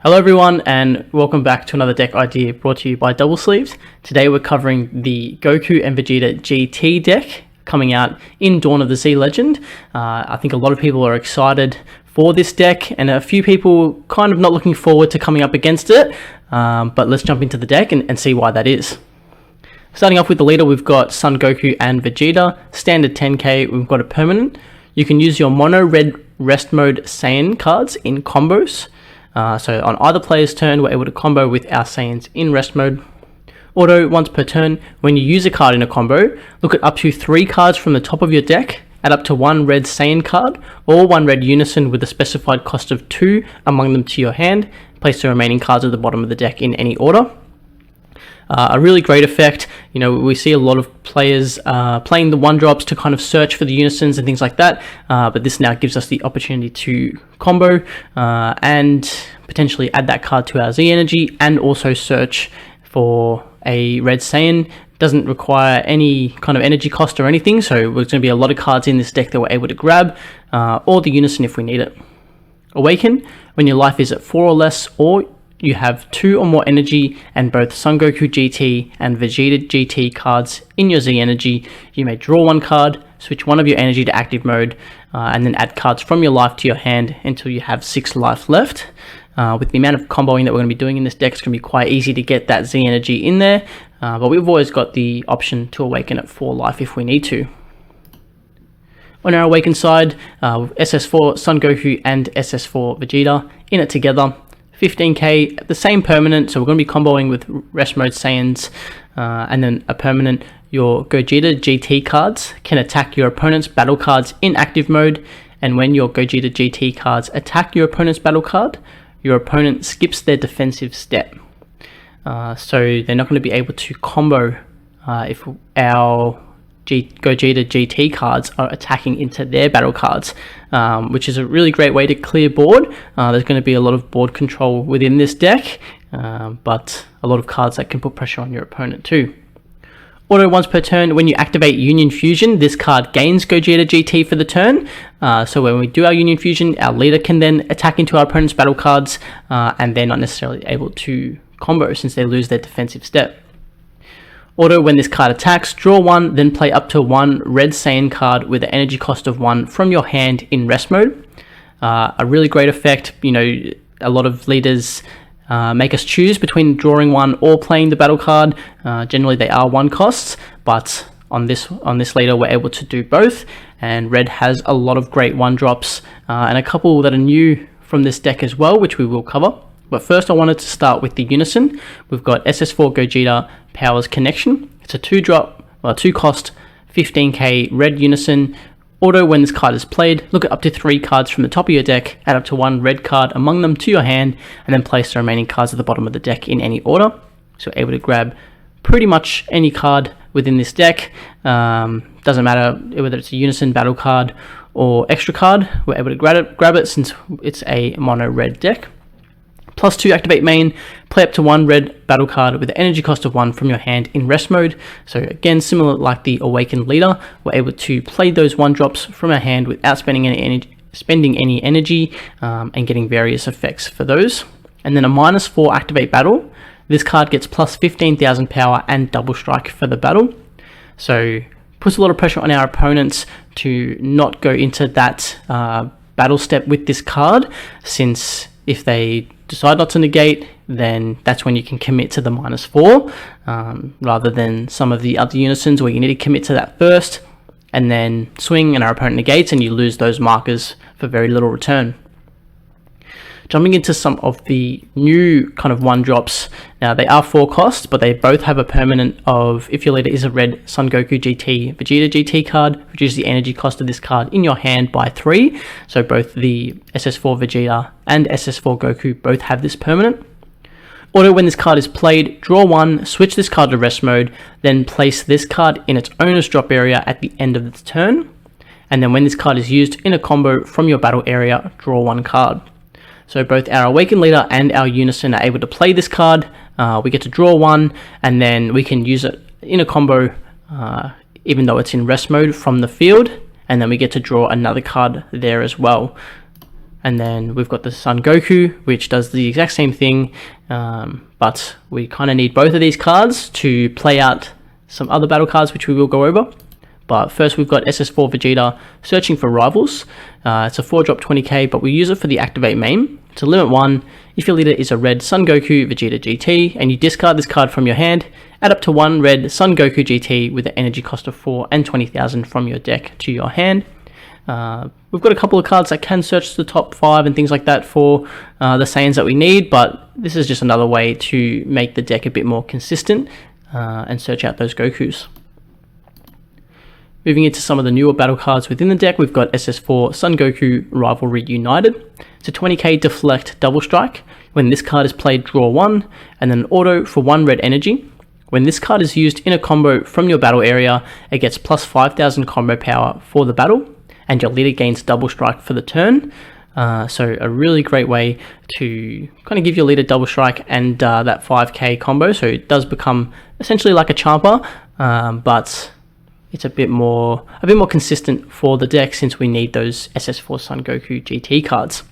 Hello everyone and welcome back to another deck idea brought to you by Double Sleeves. Today we're covering the Goku and Vegeta GT deck coming out in Dawn of the Z Legend. I think a lot of people are excited for this deck and a few people kind of not looking forward to coming up against it, but let's jump into the deck and see why that is. Starting off with the leader, we've got Son Goku and Vegeta. Standard 10k, we've got a permanent. You can use your mono red rest mode Saiyan cards in combos. So on either player's turn, we're able to combo with our Saiyans in rest mode. Auto, once per turn, when you use a card in a combo, look at up to 3 cards from the top of your deck, add up to 1 red Saiyan card, or 1 red Unison with a specified cost of 2 among them to your hand. Place the remaining cards at the bottom of the deck in any order. A really great effect. You know, we see a lot of players playing the 1-drops to kind of search for the unisons and things like that, but this now gives us the opportunity to combo and potentially add that card to our Z energy and also search for a red Saiyan. Doesn't require any kind of energy cost or anything, so there's going to be a lot of cards in this deck that we're able to grab, or the unison if we need it. Awaken, when your life is at 4 or less, or you have 2 or more energy and both Son Goku GT and Vegeta GT cards in your Z energy, you may draw 1 card, switch 1 of your energy to active mode, and then add cards from your life to your hand until you have 6 life left. With the amount of comboing that we're going to be doing in this deck, it's going to be quite easy to get that Z energy in there, but we've always got the option to awaken at 4 life if we need to. On our awaken side, SS4 Son Goku and SS4 Vegeta in it together. 15k, the same permanent, so we're going to be comboing with rest mode Saiyans, and then a permanent. Your Gogeta GT cards can attack your opponent's battle cards in active mode, and when your Gogeta GT cards attack your opponent's battle card, your opponent skips their defensive step. So they're not going to be able to combo if our Gogeta GT cards are attacking into their battle cards, which is a really great way to clear board. There's going to be a lot of board control within this deck, but a lot of cards that can put pressure on your opponent too. Auto, once per turn, when you activate Union Fusion, this card gains Gogeta GT for the turn. So when we do our Union Fusion, our leader can then attack into our opponent's battle cards, and they're not necessarily able to combo since they lose their defensive step. Auto, when this card attacks, draw 1, then play up to 1 red Saiyan card with an energy cost of 1 from your hand in rest mode. A really great effect. You know, a lot of leaders make us choose between drawing 1 or playing the battle card. Generally they are 1 costs, but on this leader we're able to do both, and red has a lot of great 1-drops and a couple that are new from this deck as well, which we will cover. But first I wanted to start with the unison. We've got SS4 Gogeta Powers Connection. It's a 2-cost 15k red unison. Auto, when this card is played, look at up to 3 cards from the top of your deck, add up to 1 red card among them to your hand, and then place the remaining cards at the bottom of the deck in any order. So able to grab pretty much any card within this deck. Doesn't matter whether it's a unison battle card or extra card, we're able to grab it since it's a mono red deck. +2 activate main, play up to 1 red battle card with an energy cost of 1 from your hand in rest mode. So again, similar like the awakened leader, we're able to play those 1-drops from our hand without spending any energy, and getting various effects for those. And then a -4 activate battle. This card gets plus 15,000 power and double strike for the battle. So puts a lot of pressure on our opponents to not go into that battle step with this card, since if they decide not to negate, then that's when you can commit to the -4, rather than some of the other unisons where you need to commit to that first and then swing and our opponent negates and you lose those markers for very little return. Jumping into some of the new kind of 1-drops. Now they are 4 costs, but they both have a permanent of, if your leader is a red Son Goku GT Vegeta GT card, reduce the energy cost of this card in your hand by 3. So both the SS4 Vegeta and SS4 Goku both have this permanent. Auto, when this card is played, draw 1, switch this card to rest mode, then place this card in its owner's drop area at the end of the turn. And then when this card is used in a combo from your battle area, draw 1 card. So both our Awakened Leader and our Unison are able to play this card. We get to draw 1, and then we can use it in a combo, even though it's in rest mode from the field, and then we get to draw another card there as well. And then we've got the Son Goku, which does the exact same thing, but we kind of need both of these cards to play out some other battle cards, which we will go over. But first we've got SS4 Vegeta, Searching for Rivals. It's a 4-drop 20k, but we use it for the activate main. To limit 1, if your leader is a red Son Goku Vegeta GT, and you discard this card from your hand, add up to 1 red Son Goku GT with an energy cost of 4 and 20,000 from your deck to your hand. We've got a couple of cards that can search the top 5 and things like that for the Saiyans that we need, but this is just another way to make the deck a bit more consistent and search out those Gokus. Moving into some of the newer battle cards within the deck, we've got SS4 Son Goku Rivalry United. It's a 20k Deflect Double Strike. When this card is played, draw 1, and then an auto for 1 red energy. When this card is used in a combo from your battle area, it gets plus 5,000 combo power for the battle, and your leader gains double strike for the turn. So a really great way to kind of give your leader double strike and that 5k combo. So it does become essentially like a Champa, but it's a bit more consistent for the deck since we need those SS4 Son Goku GT cards.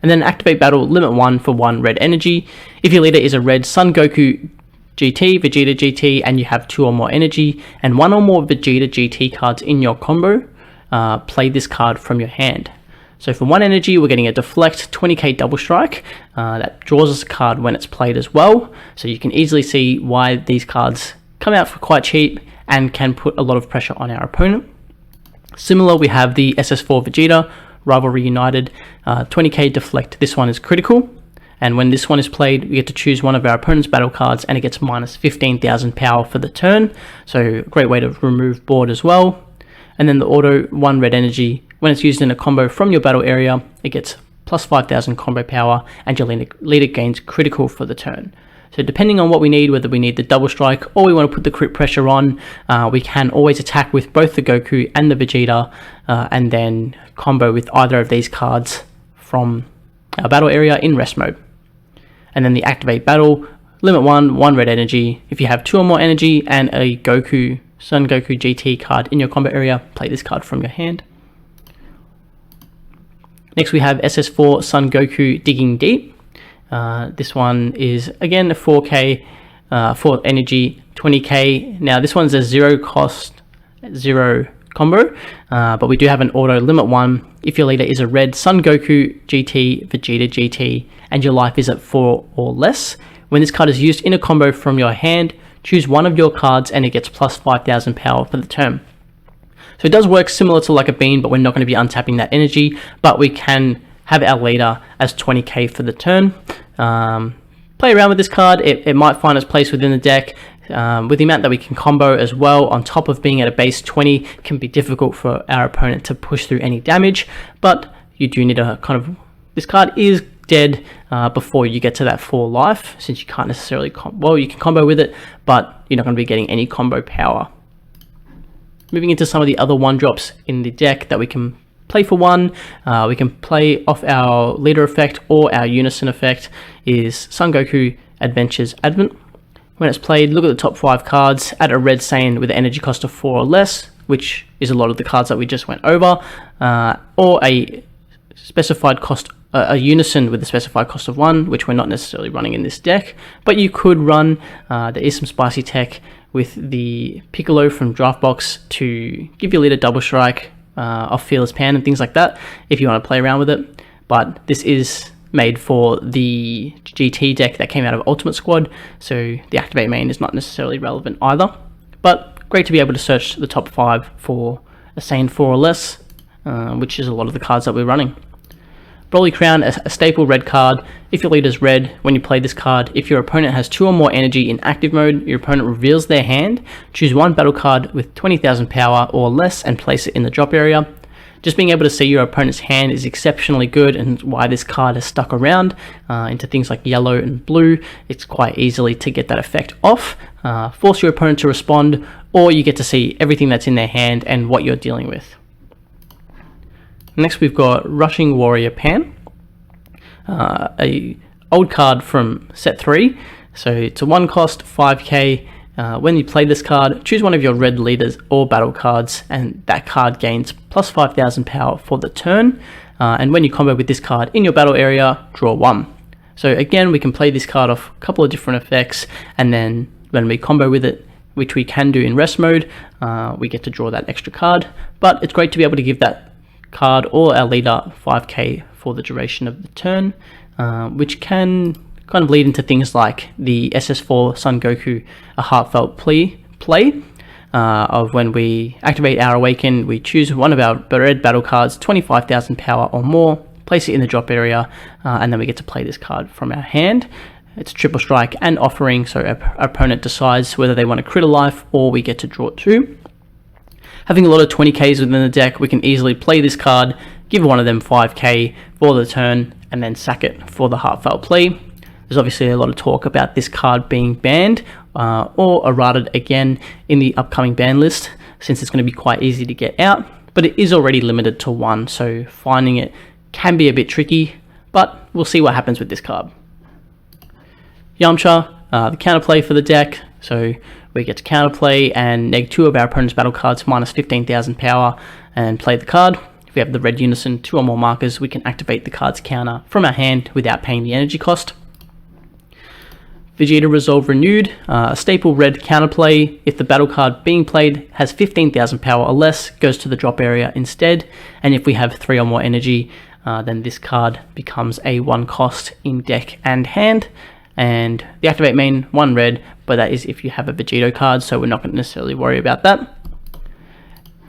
And then activate battle, limit 1 for 1 red energy. If your leader is a red Son Goku GT, Vegeta GT, and you have 2 or more energy and 1 or more Vegeta GT cards in your combo, play this card from your hand. So for 1 energy, we're getting a Deflect 20k Double Strike that draws us a card when it's played as well. So you can easily see why these cards come out for quite cheap and can put a lot of pressure on our opponent. Similar, we have the SS4 Vegeta Rivalry United 20k Deflect. This one is critical, and when this one is played, we get to choose one of our opponent's battle cards and it gets minus 15,000 power for the turn. So great way to remove board as well. And then the auto 1 red energy, when it's used in a combo from your battle area, it gets plus 5,000 combo power and your leader gains critical for the turn. So depending on what we need, whether we need the double strike or we want to put the crit pressure on, we can always attack with both the Goku and the Vegeta and then combo with either of these cards from our battle area in rest mode. And then the activate battle, limit 1 red energy. If you have 2 or more energy and a Goku, Son Goku GT card in your combo area, play this card from your hand. Next we have SS4 Son Goku Digging Deep. This one is again a 4k, 4 energy, 20k. Now this one's a 0 cost, 0 combo, but we do have an auto limit 1. If your leader is a red Son Goku GT, Vegeta GT, and your life is at 4 or less, when this card is used in a combo from your hand, choose one of your cards and it gets plus 5,000 power for the turn. So it does work similar to like a bean, but we're not going to be untapping that energy, but we can have our leader as 20k for the turn. Play around with this card. It might find its place within the deck. With the amount that we can combo as well, on top of being at a base 20, can be difficult for our opponent to push through any damage, but you do need a kind of, this card is dead before you get to that 4 life, since you can't necessarily, you can combo with it, but you're not going to be getting any combo power. Moving into some of the other 1-drops in the deck that we can play for 1, we can play off our leader effect or our unison effect, is Son Goku Adventures Advent. When it's played, look at the top 5 cards, add a red Saiyan with an energy cost of 4 or less, which is a lot of the cards that we just went over, or a specified cost, a unison with a specified cost of 1, which we're not necessarily running in this deck, but you could run, there is some spicy tech with the Piccolo from Draftbox to give your leader double strike, off Fearless Pan and things like that if you want to play around with it. But this is made for the GT deck that came out of Ultimate Squad, so the activate main is not necessarily relevant either, but great to be able to search the top 5 for a Saiyan 4 or less, which is a lot of the cards that we're running. Broly Crown, a staple red card. If your leader's red, when you play this card, if your opponent has 2 or more energy in active mode, your opponent reveals their hand, choose one battle card with 20,000 power or less and place it in the drop area. Just being able to see your opponent's hand is exceptionally good, and why this card has stuck around into things like yellow and blue. It's quite easily to get that effect off, force your opponent to respond, or you get to see everything that's in their hand and what you're dealing with. Next we've got Rushing Warrior Pan, a old card from set 3, so it's a 1 cost 5k. When you play this card, choose one of your red leaders or battle cards, and that card gains plus 5,000 power for the turn. and when you combo with this card in your battle area, draw 1. So again, we can play this card off a couple of different effects, and then when we combo with it, which we can do in rest mode, we get to draw that extra card. But it's great to be able to give that card or our leader 5k for the duration of the turn, which can kind of lead into things like the SS4 Son Goku, a heartfelt play of when we activate our Awaken, we choose one of our red battle cards, 25,000 power or more, place it in the drop area, and then we get to play this card from our hand. It's triple strike and offering, so our opponent decides whether they want to crit a life or we get to draw 2. Having a lot of 20Ks within the deck, we can easily play this card, give one of them 5k for the turn, and then sack it for the heartfelt plea. There's obviously a lot of talk about this card being banned or errated again in the upcoming ban list, since it's going to be quite easy to get out, but it is already limited to 1, so finding it can be a bit tricky, but we'll see what happens with this card. Yamcha, the counterplay for the deck, so we get to counterplay and neg 2 of our opponent's battle cards minus 15,000 power and play the card. If we have the red unison, 2 or more markers, we can activate the card's counter from our hand without paying the energy cost. Vegeta Resolve Renewed, a staple red counterplay. If the battle card being played has 15,000 power or less, goes to the drop area instead, and if we have 3 or more energy, then this card becomes a 1 cost in deck and hand. And the activate main, 1 red, but that is if you have a Vegeta card, so we're not going to necessarily worry about that.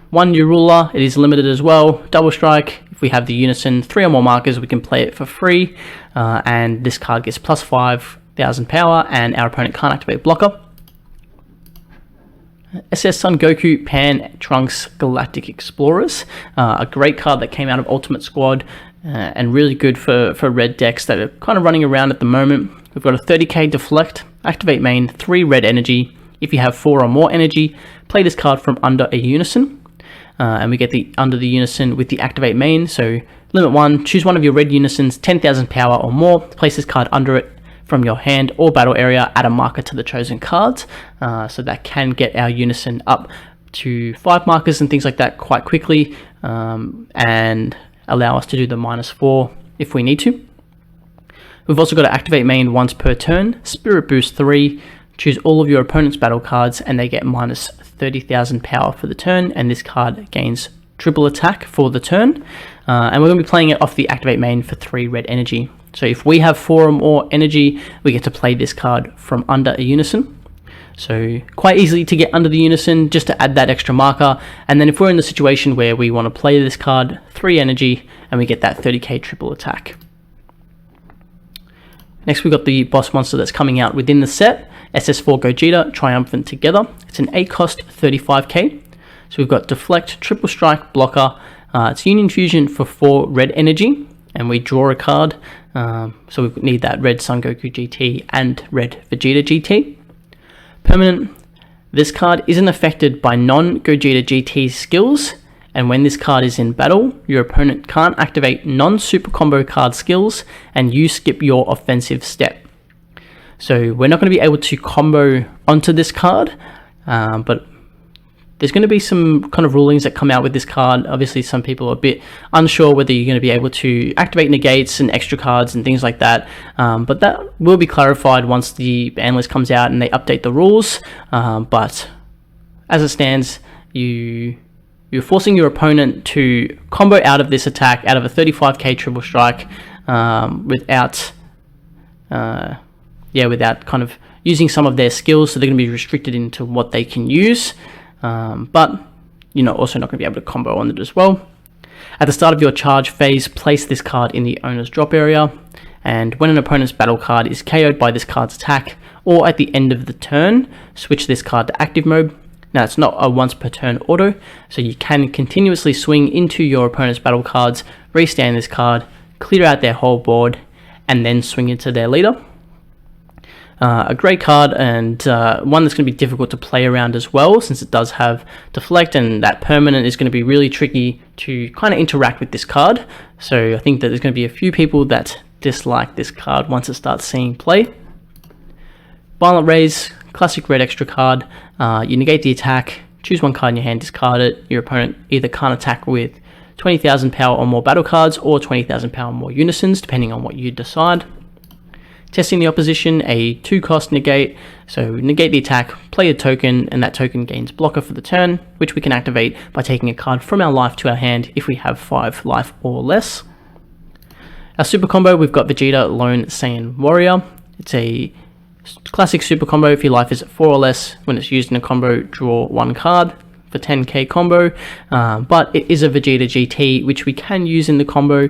1 new ruler, it is limited as well, double strike. If we have the unison, 3 or more markers, we can play it for free, and this card gets plus 5,000 power, and our opponent can't activate blocker. SS Son Goku Pan Trunks Galactic Explorers, a great card that came out of Ultimate Squad, and really good for red decks that are kind of running around at the moment. We've got a 30k deflect, activate main, 3 red energy. If you have 4 or more energy, play this card from under a unison, and we get the under the unison with the activate main. So limit 1, choose one of your red unisons, 10,000 power or more, place this card under it from your hand or battle area, add a marker to the chosen cards, so that can get our unison up to 5 markers and things like that quite quickly, and allow us to do the -4 if we need to. We've also got to activate main once per turn, Spirit Boost 3, choose all of your opponent's battle cards and they get minus 30,000 power for the turn, and this card gains triple attack for the turn, and we're going to be playing it off the activate main for 3 red energy. So if we have 4 or more energy, we get to play this card from under a unison. So quite easily to get under the unison, just to add that extra marker, and then if we're in the situation where we want to play this card, 3 energy, and we get that 30k triple attack. Next we've got the boss monster that's coming out within the set, SS4 Gogeta Triumphant Together. It's an 8 cost 35k. So we've got Deflect, Triple Strike, Blocker, it's Union Fusion for 4 red energy, and we draw a card, so we need that red Son Goku GT and red Vegeta GT. Permanent, this card isn't affected by non-Gogeta GT skills, and when this card is in battle, your opponent can't activate non-super combo card skills, and you skip your offensive step. So we're not going to be able to combo onto this card, but there's going to be some kind of rulings that come out with this card. Obviously, some people are a bit unsure whether you're going to be able to activate negates and extra cards and things like that. But that will be clarified once the ban list comes out and they update the rules. But as it stands, you're forcing your opponent to combo out of this attack, out of a 35k triple strike, without kind of using some of their skills. So they're going to be restricted into what they can use. But you're also not going to be able to combo on it as well. At the start of your charge phase, place this card in the owner's drop area, and when an opponent's battle card is KO'd by this card's attack, or at the end of the turn, switch this card to active mode. Now it's not a once per turn auto, so you can continuously swing into your opponent's battle cards, restand this card, clear out their whole board, and then swing into their leader. A great card, and one that's going to be difficult to play around as well, since it does have deflect, and that permanent is going to be really tricky to kind of interact with this card. So I think that there's going to be a few people that dislike this card once it starts seeing play. Violent Rays, classic red extra card. You negate the attack, choose one card in your hand, discard it. Your opponent either can't attack with 20,000 power or more battle cards, or 20,000 power or more unisons, depending on what you decide. Testing the opposition, a 2-cost negate, so negate the attack, play a token, and that token gains blocker for the turn, which we can activate by taking a card from our life to our hand if we have 5 life or less. Our super combo, we've got Vegeta Lone Saiyan Warrior. It's a classic super combo. If your life is at 4 or less, when it's used in a combo, draw 1 card for 10k combo, but it is a Vegeta GT, which we can use in the combo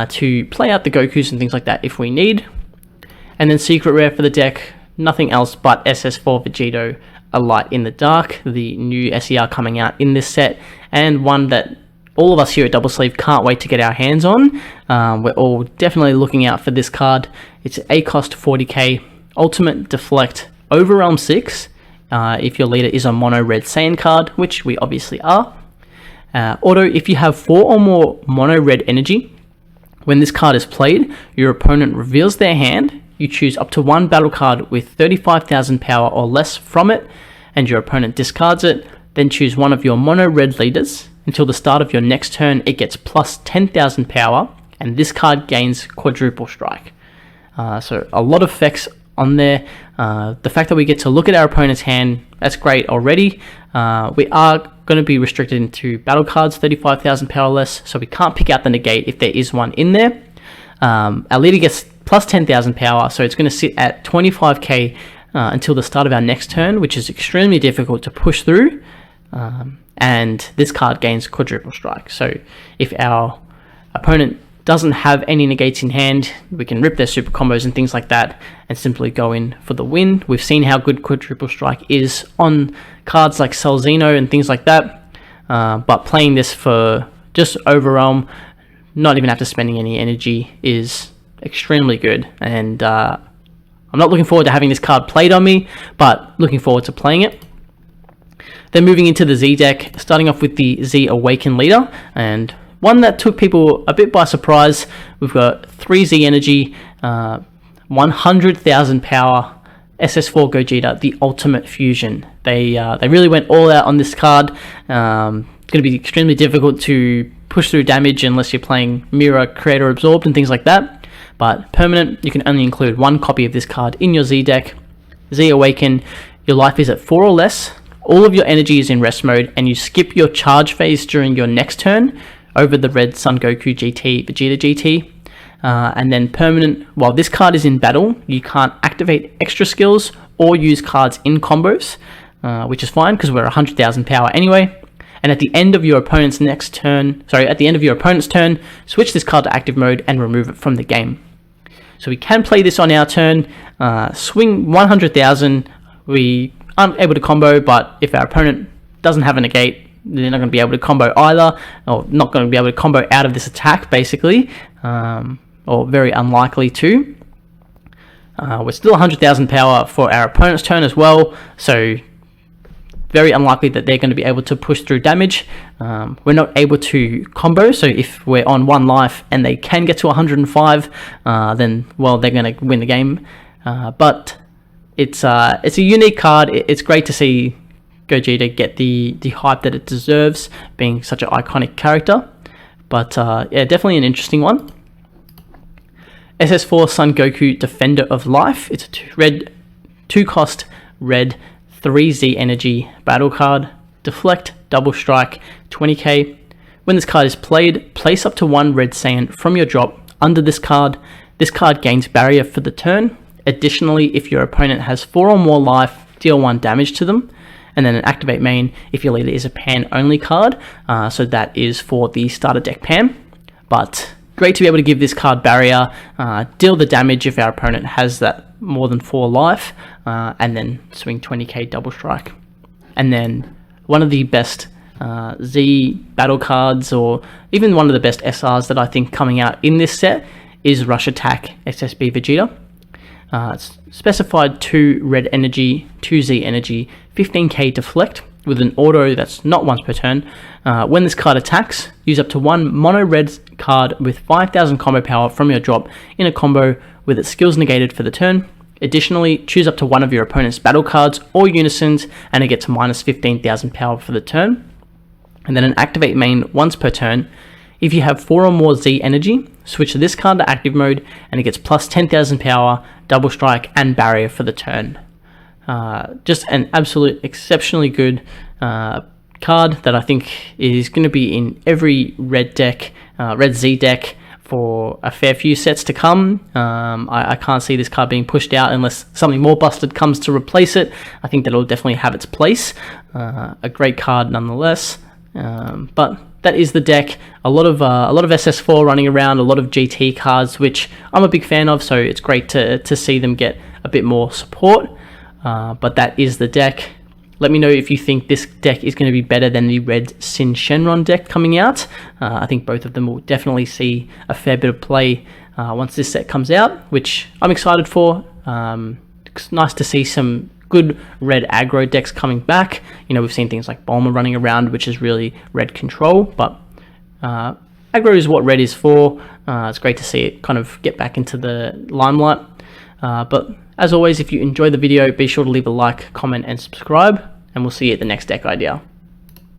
to play out the Gokus and things like that if we need. And then secret rare for the deck, nothing else but SS4 Vegito, A Light in the Dark, the new SER coming out in this set, and one that all of us here at Double Sleeve can't wait to get our hands on. We're all definitely looking out for this card. It's a cost 40k, ultimate deflect, overwhelm 6, if your leader is a mono red Saiyan card, which we obviously are. Auto, if you have 4 or more mono red energy, when this card is played, your opponent reveals their hand. You choose up to 1 battle card with 35,000 power or less from it, and your opponent discards it. Then choose one of your mono red leaders. Until the start of your next turn, it gets plus 10,000 power, and this card gains quadruple strike. So a lot of effects on there. The fact that we get to look at our opponent's hand, that's great already. We are going to be restricted into battle cards, 35,000 power or less, so we can't pick out the negate if there is one in there. Our leader gets plus 10,000 power, so it's going to sit at 25k until the start of our next turn, which is extremely difficult to push through. And this card gains quadruple strike. So if our opponent doesn't have any negates in hand, we can rip their super combos and things like that and simply go in for the win. We've seen how good quadruple strike is on cards like Cell Xeno and things like that, but playing this for just overwhelm, not even after spending any energy, is extremely good. And I'm not looking forward to having this card played on me, but looking forward to playing it. Then moving into the Z deck, starting off with the Z Awaken leader, and one that took people a bit by surprise. We've got 3 Z energy, 100,000 power, SS4 Gogeta, the ultimate fusion. They really went all out on this card. It's going to be extremely difficult to push through damage unless you're playing Mirror, Creator Absorbed and things like that. But permanent, you can only include 1 copy of this card in your Z deck. Z Awaken, your life is at 4 or less. All of your energy is in rest mode, and you skip your charge phase during your next turn over the red Son Goku GT, Vegeta GT. And then permanent, while this card is in battle, you can't activate extra skills or use cards in combos, which is fine because we're 100,000 power anyway. And at the end of your opponent's turn, switch this card to active mode and remove it from the game. So we can play this on our turn, swing 100,000. We aren't able to combo, but if our opponent doesn't have a negate, they're not going to be able to combo either, or not going to be able to combo out of this attack, basically, or very unlikely to. We're still 100,000 power for our opponent's turn as well, so very unlikely that they're going to be able to push through damage. We're not able to combo, so if we're on 1 life and they can get to 105, then, well, they're going to win the game. But it's a unique card. It's great to see Gogeta get the hype that it deserves, being such an iconic character. But yeah, definitely an interesting one. SS4 Son Goku, Defender of Life. It's a 2-cost red 3Z energy battle card. Deflect, double strike, 20k. When this card is played, place up to 1 red Saiyan from your drop under this card. This card gains barrier for the turn. Additionally, if your opponent has 4 or more life, deal 1 damage to them. And then an activate main if your leader is a pan only card. So that is for the starter deck pan. But great to be able to give this card barrier, deal the damage if our opponent has that more than 4 life, and then swing 20k double strike. And then one of the best Z battle cards, or even one of the best SRs that I think coming out in this set, is Rush Attack SSB Vegeta. It's specified 2 red energy, 2 Z energy, 15k deflect with an auto that's not once per turn. When this card attacks, use up to 1 mono red card with 5,000 combo power from your drop in a combo with its skills negated for the turn. Additionally, choose up to 1 of your opponent's battle cards or unisons, and it gets minus 15,000 power for the turn. And then an activate main once per turn. If you have 4 or more Z energy, switch to this card to active mode, and it gets plus 10,000 power, double strike, and barrier for the turn. Just an absolute exceptionally good card that I think is going to be in every red Z deck for a fair few sets to come. I can't see this card being pushed out unless something more busted comes to replace it. I think that'll definitely have its place. A great card nonetheless. But that is the deck. A lot of SS4 running around, a lot of GT cards, which I'm a big fan of. So it's great to see them get a bit more support. But that is the deck. Let me know if you think this deck is going to be better than the red Sin Shenron deck coming out. I think both of them will definitely see a fair bit of play once this set comes out, which I'm excited for. It's nice to see some good red aggro decks coming back. You know, we've seen things like Bulma running around, which is really red control, but aggro is what red is for. It's great to see it kind of get back into the limelight. But as always, if you enjoyed the video, be sure to leave a like, comment, and subscribe, and we'll see you at the next deck idea.